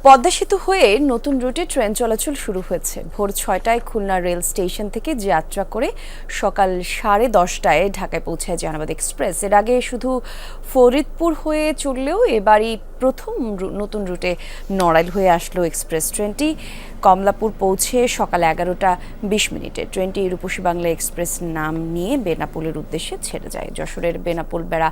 পদ্মা সেতু হয়ে নতুন রুটে ট্রেন চলাচল শুরু হয়েছে। ভোর ৬টায় খুলনা রেল স্টেশন থেকে যাত্রা করে সকাল 10:30টায় ঢাকায় পৌঁছায় জাহানাবাদ এক্সপ্রেস। এর আগে শুধু ফরিদপুর হয়ে চললেও এবারই প্রথম নতুন রুটে নড়াইল হয়ে আসলো এক্সপ্রেস ট্রেনটি। কমলাপুর পৌঁছে সকাল 11:20 ট্রেনটি রূপসী বাংলা এক্সপ্রেস নাম নিয়ে বেনাপোলের উদ্দেশ্যে ছেড়ে যায়। যশোরের বেনাপোল বেড়া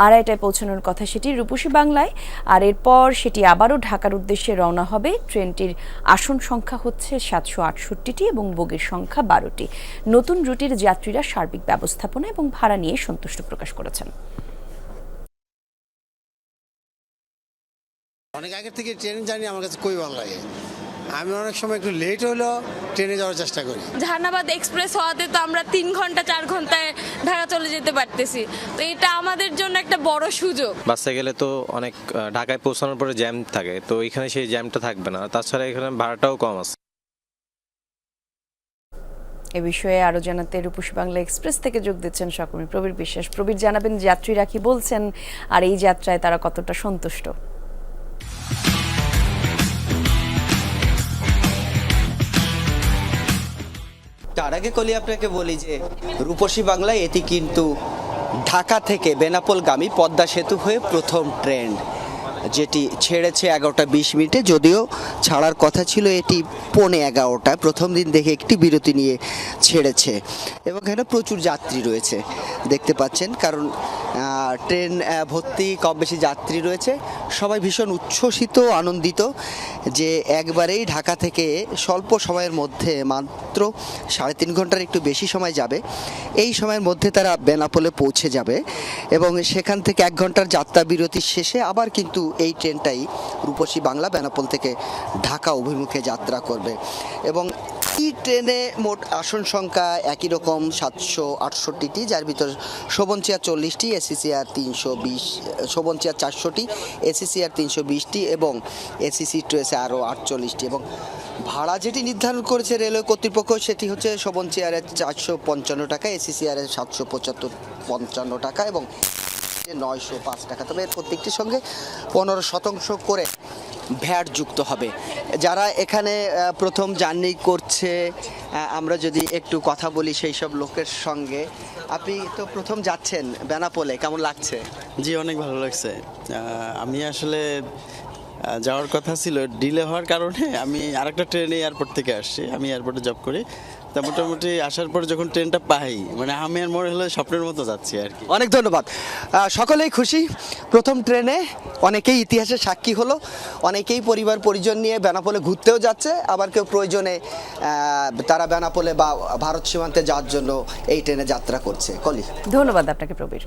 2:30টায় পৌঁছানোর কথা সেটি রূপসী বাংলায়, আর এরপর সেটি আবারও ঢাকার উদ্দেশ্যে রওনা হবে। ট্রেনটির আসন সংখ্যা হচ্ছে 768টি এবং বগির সংখ্যা 12টি। নতুন রুটের যাত্রীরা সার্বিক ব্যবস্থাপনা এবং ভাড়া নিয়ে সন্তুষ্ট প্রকাশ করেছেন। অনেক আগের থেকে ট্রেন জার্নি আমার কাছে খুবই ভালো লাগে। আমি অনেক সময় একটু লেট হলেও ট্রেনে যাওয়ার চেষ্টা করি। জাহানাবাদ এক্সপ্রেস হওয়াতে তো আমরা 3 ঘন্টা 4 ঘন্টায় ঢাকা চলে যেতে পারতেছি, তো এটা আমাদের জন্য একটা বড় সুযোগ। বাসে গেলে তো অনেক ঢাকায় পৌঁছানোর পরে জ্যাম থাকে, তো এখানে সেই জ্যামটা থাকবে না। তাছাড়া এখানে ভাড়াটাও কম আছে। এ বিষয়ে আরো জানাতে রূপসী বাংলা এক্সপ্রেস থেকে যোগ দিচ্ছেন সহকর্মী প্রবীর বিশ্বাস। প্রবীর, জানাবেন যাত্রীরা কি বলছেন আর এই যাত্রায় তারা কতটা সন্তুষ্ট? তার আগে কলি আপনাকে বলি যে রূপসী বাংলায় এটি কিন্তু ঢাকা থেকে বেনাপোলগামী পদ্মা সেতু হয়ে প্রথম ট্রেন, যেটি ছেড়েছে 11:20 যদিও ছাড়ার কথা ছিল এটি 11:15। প্রথম দিন দেখে একটি বিরতি নিয়ে ছেড়েছে এবং এখানে প্রচুর যাত্রী রয়েছে দেখতে পাচ্ছেন, কারণ ট্রেন ভর্তি কম বেশি যাত্রী রয়েছে। সবাই ভীষণ উচ্ছ্বসিত আনন্দিত যে একবারেই ঢাকা থেকে স্বল্প সময়ের মধ্যে মাত্র 3.5 ঘন্টার একটু বেশি সময় যাবে, এই সময়ের মধ্যে তারা বেনাপোলে পৌঁছে যাবে এবং সেখান থেকে 1 ঘন্টার যাত্রা বিরতির শেষে আবার কিন্তু এই ট্রেনটাই রূপসী বাংলা বেনাপোল থেকে ঢাকা অভিমুখে যাত্রা করবে। এবং এই ট্রেনে মোট আসন সংখ্যা একই রকম 768টি, যার ভিতর শোভন চেয়ার 40টি, এসি চেয়ার 320, শোভন চেয়ার 400টি, এসি চেয়ার 320টি এবং এসি সিট রয়েছে আরও 48টি। এবং ভাড়া যেটি নির্ধারণ করেছে রেলওয়ে কর্তৃপক্ষ সেটি হচ্ছে শোভন চেয়ারের 455 টাকা, এসি চেয়ারের 755 টাকা এবং 905 টাকা। তবে এর প্রত্যেকটির সঙ্গে 15% করে ভ্যাট যুক্ত হবে। যারা এখানে প্রথম জার্নি করছে, আমরা যদি একটু কথা বলি সেই সব লোকের সঙ্গে। আপনি তো প্রথম যাচ্ছেন বেনাপোলে, কেমন লাগছে? জি, অনেক ভালো লাগছে। আমি আসলে যাওয়ার কথা ছিল, ডিলে হওয়ার কারণে আমি আরেকটা ট্রেনে এয়ারপোর্ট থেকে আসছি। আমি এয়ারপোর্টে জব করি, তা মোটামুটি আসার পরে যখন ট্রেনটা পাই, মানে আমি আর মনে হলো স্বপ্নের মতো যাচ্ছি আর কি। অনেক ধন্যবাদ। সকলেই খুশি, প্রথম ট্রেনে অনেকেই ইতিহাসের সাক্ষী হলো, অনেকেই পরিবার পরিজন নিয়ে বেনাপোলে ঘুরতেও যাচ্ছে, আবার কেউ প্রয়োজনে তারা বেনাপোলে বা ভারত সীমান্তে যাওয়ার জন্য এই ট্রেনে যাত্রা করছে। কলি, ধন্যবাদ আপনাকে প্রবীর।